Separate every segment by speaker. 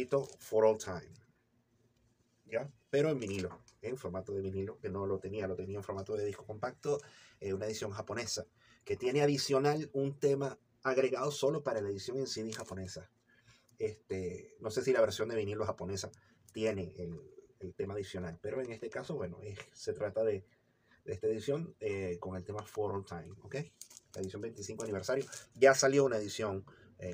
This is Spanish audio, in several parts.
Speaker 1: repito, For All Time, ¿ya? Pero en vinilo, en formato de vinilo, que no lo tenía en formato de disco compacto, una edición japonesa, que tiene adicional un tema agregado solo para la edición en CD japonesa. No sé si la versión de vinilo japonesa tiene el tema adicional, pero en este caso, bueno, se trata de esta edición con el tema For All Time, ¿ok? La edición 25 aniversario. Ya salió una edición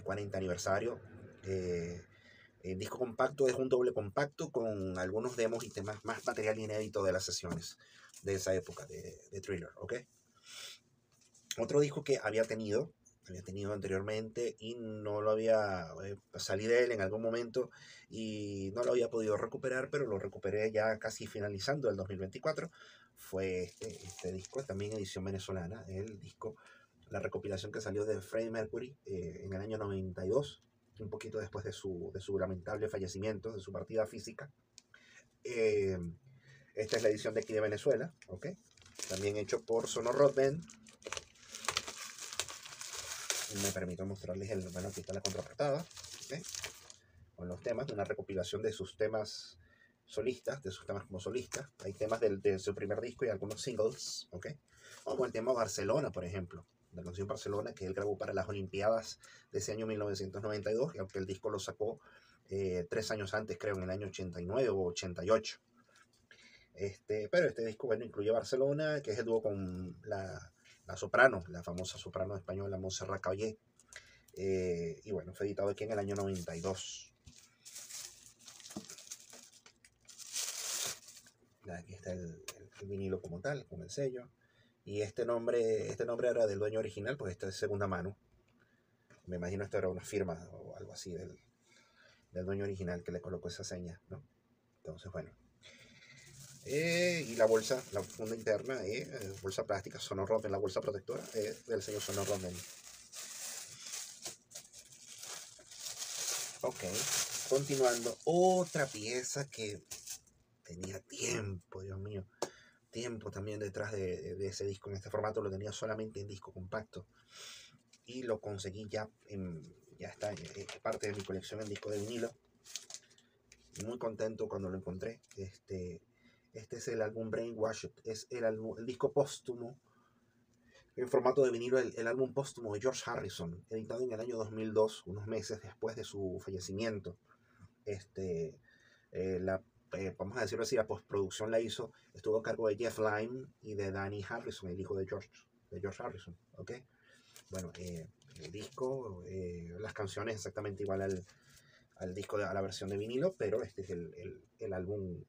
Speaker 1: 40 aniversario. El disco compacto es un doble compacto con algunos demos y temas, más material inédito de las sesiones de esa época de Thriller, ¿ok? Otro disco que había tenido anteriormente y no lo había, salí de él en algún momento y no lo había podido recuperar, pero lo recuperé ya casi finalizando el 2024, fue este disco, también edición venezolana, el disco, la recopilación que salió de Freddie Mercury en el año 92, un poquito después de su lamentable fallecimiento, de su partida física. Esta es la edición de aquí de Venezuela, ¿ok? También hecho por Sonor Rock Band. Me permito mostrarles bueno, aquí está la contraportada, ¿okay? Con los temas, de una recopilación de sus temas solistas, de sus temas como solista. Hay temas de su primer disco y algunos singles, ¿ok? Como el tema Barcelona, por ejemplo, la canción Barcelona que él grabó para las Olimpiadas de ese año 1992, y aunque el disco lo sacó 3 años antes, creo, en el año 89 o 88. Pero este disco, bueno, incluye Barcelona, que es el dúo con la soprano, la famosa soprano española Montserrat Caballé. Y bueno, fue editado aquí en el año 92. Aquí está el vinilo como tal, con el sello. Y este nombre era del dueño original, pues esta es segunda mano. Me imagino esto era una firma o algo así del dueño original que le colocó esa seña, ¿no? Entonces, bueno. Y la bolsa, la funda interna, bolsa plástica, Sonor Rock, la bolsa protectora, del señor Sonor Rock. Ok, continuando, otra pieza que tenía tiempo, Dios mío, tiempo también detrás de ese disco en este formato, lo tenía solamente en disco compacto y lo conseguí ya está, parte de mi colección en disco de vinilo. Muy contento cuando lo encontré. Este es el álbum Brainwashed, es el disco póstumo en formato de vinilo, el álbum póstumo de George Harrison, editado en el año 2002, unos meses después de su fallecimiento. Vamos a decirlo así, la postproducción estuvo a cargo de Jeff Lynne y de Danny Harrison, el hijo de George Harrison, ¿ok? Bueno, el disco, las canciones exactamente igual al disco, a la versión de vinilo, pero este es el álbum,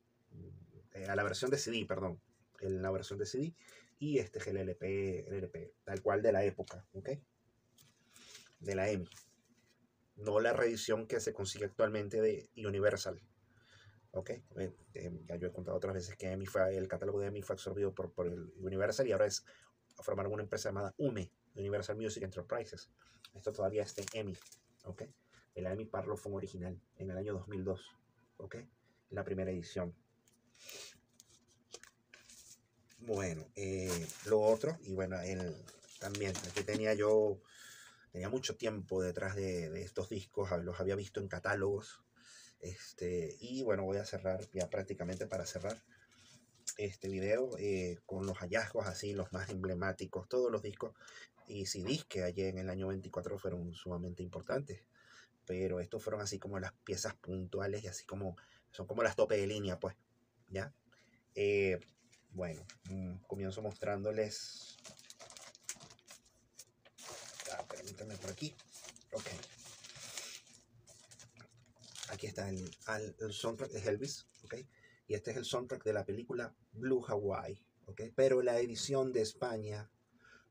Speaker 1: a la versión de CD, perdón, la versión de CD, y este es el LP tal cual de la época, ¿ok? De la EMI. No la reedición que se consigue actualmente de Universal. Ok, ya yo he contado otras veces que el catálogo de EMI fue absorbido por el Universal y ahora formaron una empresa llamada UME, Universal Music Enterprises. Esto todavía está en EMI, ok. El EMI Parlophone original en el año 2002, ok, la primera edición. Bueno, lo otro, y bueno, también, aquí tenía mucho tiempo detrás de estos discos, los había visto en catálogos. Y bueno, voy a cerrar ya prácticamente para cerrar este video con los hallazgos así, los más emblemáticos, todos los discos y CDs que ayer en el año 24 fueron sumamente importantes, pero estos fueron así como las piezas puntuales y así como son como las tope de línea, pues, ¿ya? Bueno, comienzo mostrándoles, permítanme por aquí, ok. Aquí está el soundtrack de Elvis, ¿ok? Y este es el soundtrack de la película Blue Hawaii, ¿ok? Pero la edición de España,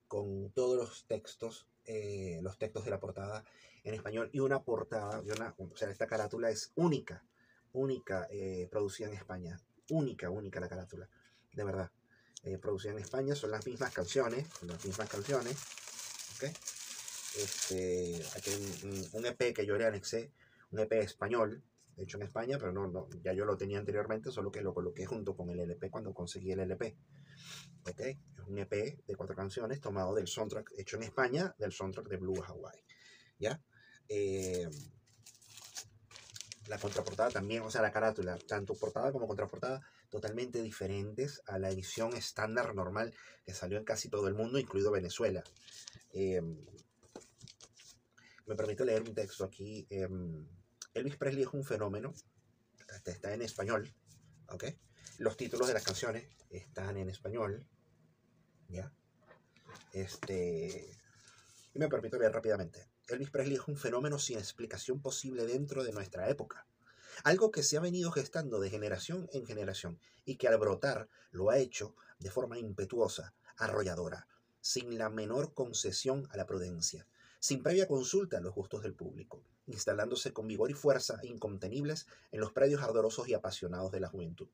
Speaker 1: con todos los textos de la portada en español y una portada, o sea, esta carátula es única, producida en España, única la carátula, de verdad. Producida en España, son las mismas canciones, ¿ok? Aquí hay un EP que yo le anexé, un EP español, hecho en España, pero no, ya yo lo tenía anteriormente, solo que lo coloqué junto con el LP cuando conseguí el LP. ¿Ok? Es un EP de 4 canciones tomado del soundtrack hecho en España, del soundtrack de Blue Hawaii. ¿Ya? La contraportada también, o sea, la carátula, tanto portada como contraportada, totalmente diferentes a la edición estándar normal que salió en casi todo el mundo, incluido Venezuela. Eh, Me permito leer un texto aquí. Elvis Presley es un fenómeno, está en español, ¿ok? Los títulos de las canciones están en español, ¿ya? Y me permito leer rápidamente. Elvis Presley es un fenómeno sin explicación posible dentro de nuestra época. Algo que se ha venido gestando de generación en generación y que al brotar lo ha hecho de forma impetuosa, arrolladora, sin la menor concesión a la prudencia, sin previa consulta a los gustos del público, instalándose con vigor y fuerza incontenibles en los predios ardorosos y apasionados de la juventud.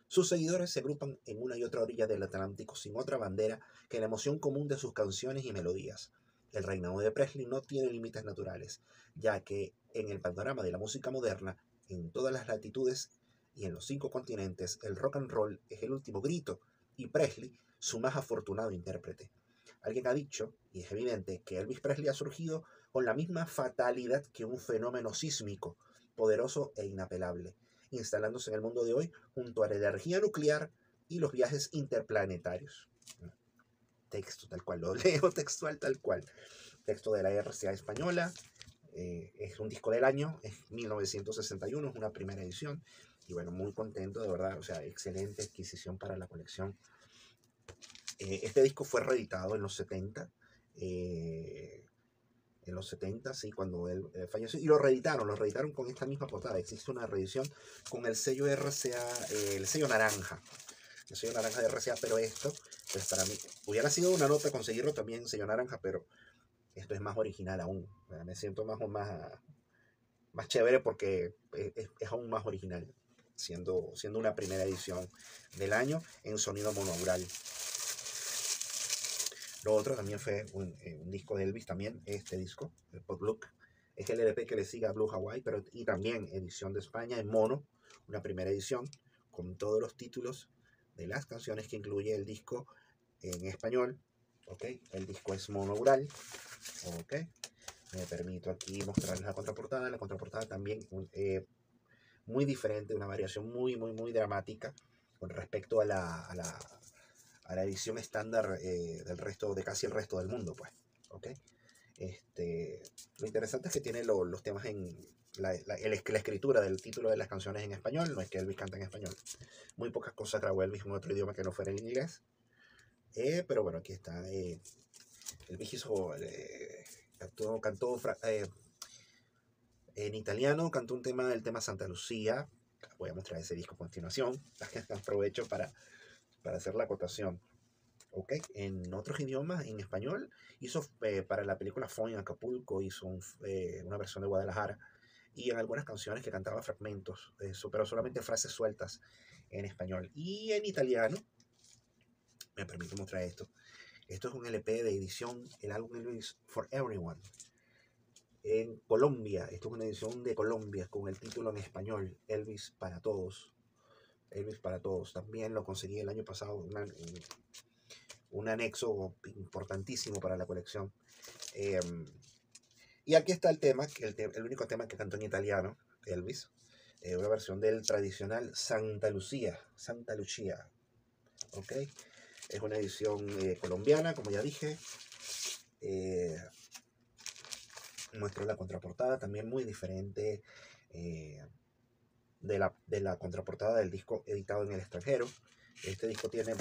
Speaker 1: Sus seguidores se agrupan en una y otra orilla del Atlántico sin otra bandera que la emoción común de sus canciones y melodías. El reinado de Presley no tiene límites naturales, ya que en el panorama de la música moderna, en todas las latitudes y en los 5 continentes, el rock and roll es el último grito y Presley su más afortunado intérprete. Alguien ha dicho, y es evidente, que Elvis Presley ha surgido con la misma fatalidad que un fenómeno sísmico, poderoso e inapelable, instalándose en el mundo de hoy junto a la energía nuclear y los viajes interplanetarios. Texto tal cual, lo leo textual tal cual. Texto de la RCA española, es un disco del año, es 1961, es una primera edición. Y bueno, muy contento, de verdad, o sea, excelente adquisición para la colección. Este disco fue reeditado en los 70, sí, cuando él falleció, y lo reeditaron con esta misma portada. Existe una reedición con el sello RCA, el sello naranja de RCA, pero esto, pues para mí, hubiera sido una nota conseguirlo también sello naranja, pero esto es más original aún. Me siento más chévere porque es aún más original, siendo una primera edición del año en sonido monaural. Lo otro también fue un disco de Elvis, también este disco, el Pop Look. Es el LP que le sigue a Blue Hawaii, y también edición de España en mono, una primera edición con todos los títulos de las canciones que incluye el disco en español. ¿Ok? El disco es monaural. ¿Ok? Me permito aquí mostrarles la contraportada. La contraportada también muy diferente, una variación muy dramática con respecto a la edición estándar de casi el resto del mundo, pues. ¿Ok? Lo interesante es que tiene los temas en la escritura del título de las canciones en español. No es que Elvis canta en español. Muy pocas cosas grabó Elvis en otro idioma que no fuera el inglés. Pero bueno, aquí está. Elvis hizo, cantó en italiano, cantó el tema Santa Lucía. Voy a mostrar ese disco a continuación. Aprovecho para hacer la acotación. ¿Ok? En otros idiomas, en español, hizo para la película Fue en Acapulco, hizo una versión de Guadalajara, y en algunas canciones que cantaba fragmentos, pero solamente frases sueltas en español. Y en italiano, me permito mostrar esto. Esto es un LP de edición, el álbum Elvis for Everyone. En Colombia, esto es una edición de Colombia con el título en español, Elvis para Todos. Elvis para Todos. También lo conseguí el año pasado, un anexo importantísimo para la colección. Y aquí está el tema, el único tema que cantó en italiano, Elvis. Una versión del tradicional Santa Lucía. ¿Ok? Es una edición colombiana, como ya dije. Muestro la contraportada, también muy diferente de la contraportada del disco editado en el extranjero. Este disco tiene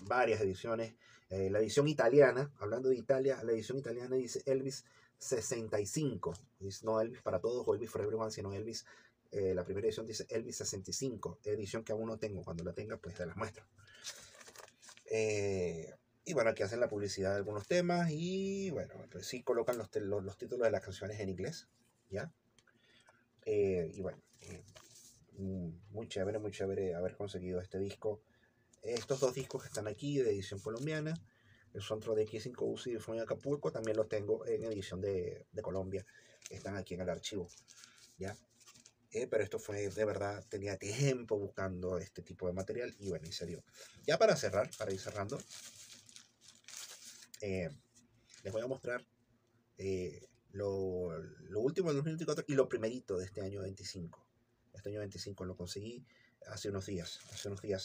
Speaker 1: varias ediciones. La edición italiana, hablando de Italia, la edición italiana dice Elvis 65. Dice, no Elvis para todos o Elvis for Everyone, sino Elvis. La primera edición dice Elvis 65, edición que aún no tengo. Cuando la tenga, pues te las muestro. Y bueno, aquí hacen la publicidad de algunos temas y bueno, pues sí colocan los títulos de las canciones en inglés, ¿ya? Y bueno, muy chévere haber conseguido este disco. Estos dos discos que están aquí de edición colombiana, el soundtrack de X5 UCI y Fue en Acapulco, también los tengo en edición de Colombia, están aquí en el archivo, ¿ya? Pero esto fue, de verdad, tenía tiempo buscando este tipo de material y bueno, y se dio. Ya para ir cerrando, les voy a mostrar lo último del 2024 y lo primerito de este año 25, Este año 25 lo conseguí hace unos días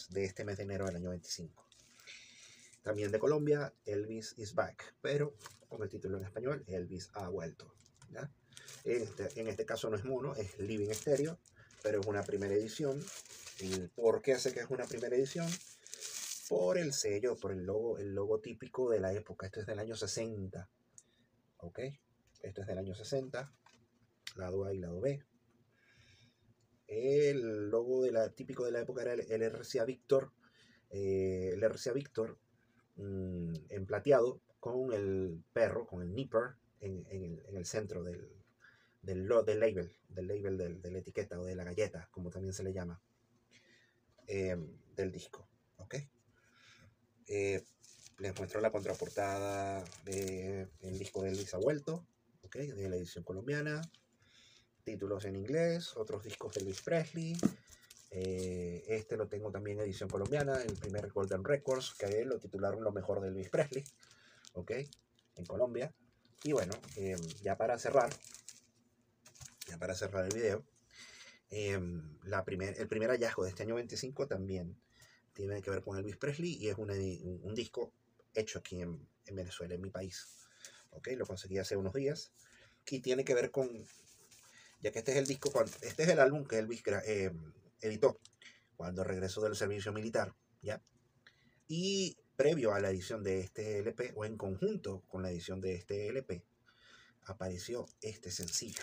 Speaker 1: de este mes de enero del año 25. También de Colombia, Elvis is back, pero con el título en español, Elvis ha vuelto. ¿Ya? En este caso no es mono, es Living Stereo, pero es una primera edición. ¿Y por qué sé que es una primera edición? Por el sello, por el logo típico de la época. Esto es del año 60. ¿Ok? Esto es del año 60. Lado A y lado B. El logo típico de la época era el RCA Victor. El RCA Victor en plateado con el perro, con el nipper en el centro del label, de la etiqueta o de la galleta, como también se le llama, del disco. ¿Ok? Les muestro la contraportada del disco de Elvis ha vuelto, ¿ok? De la edición colombiana. Títulos en inglés, otros discos de Elvis Presley. Este lo tengo también en edición colombiana, el primer Golden Records, que lo titularon Lo mejor de Elvis Presley, ¿ok? En Colombia. Y bueno, ya para cerrar el video, el primer hallazgo de este año 25 también tiene que ver con Elvis Presley y es un disco hecho aquí en Venezuela, en mi país. ¿Ok? Lo conseguí hace unos días y tiene que ver con, ya que este es el disco, este es el álbum que Elvis editó cuando regresó del servicio militar, ¿ya? Y previo a la edición de este LP, o en conjunto con la edición de este LP, apareció este sencillo,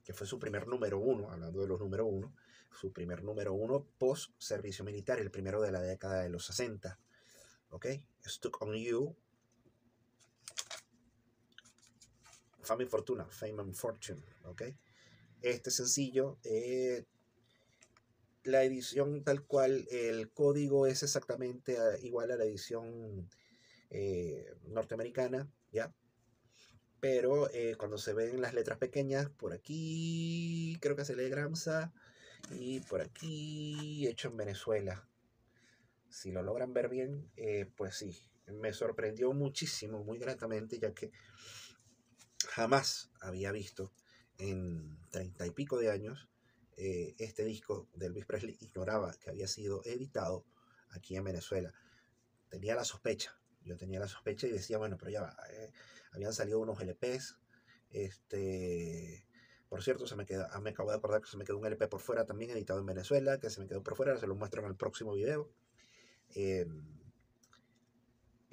Speaker 1: que fue su primer número uno, hablando de los número uno, su primer número uno post servicio militar, el primero de la década de los 60. ¿Ok? Stuck on You. Fame y Fortuna, Fame and Fortune. ¿Ok? Este sencillo, la edición tal cual, el código es exactamente igual a la edición norteamericana, ¿ya? Pero cuando se ven las letras pequeñas, por aquí creo que se lee Gramsa y por aquí hecho en Venezuela. Si lo logran ver bien, pues sí, me sorprendió muchísimo, muy gratamente, ya que jamás había visto en 30 y pico de años este disco de Elvis Presley. Ignoraba que había sido editado aquí en Venezuela. Tenía la sospecha, yo tenía la sospecha y decía, bueno, pero ya va, habían salido unos LPs, por cierto, me acabo de acordar que se me quedó un LP por fuera también editado en Venezuela, que se me quedó por fuera, se lo muestro en el próximo video, que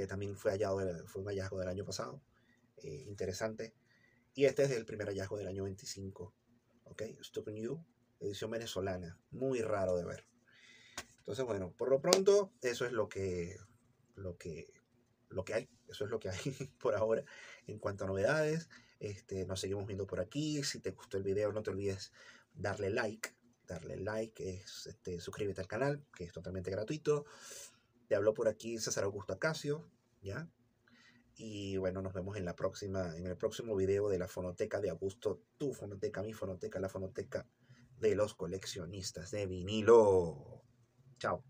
Speaker 1: también fue un hallazgo del año pasado, interesante, y este es el primer hallazgo del año 25, ¿ok? Stuck on You, edición venezolana, muy raro de ver. Entonces, bueno, por lo pronto, eso es lo que hay, eso es lo que hay por ahora en cuanto a novedades. Nos seguimos viendo por aquí. Si te gustó el video, no te olvides darle like, suscríbete al canal, que es totalmente gratuito. Te habló por aquí César Augusto Acacio, ¿ya? Y bueno, nos vemos en el próximo video de la fonoteca de Augusto, tu fonoteca, mi fonoteca, la fonoteca de los coleccionistas de vinilo. Chao.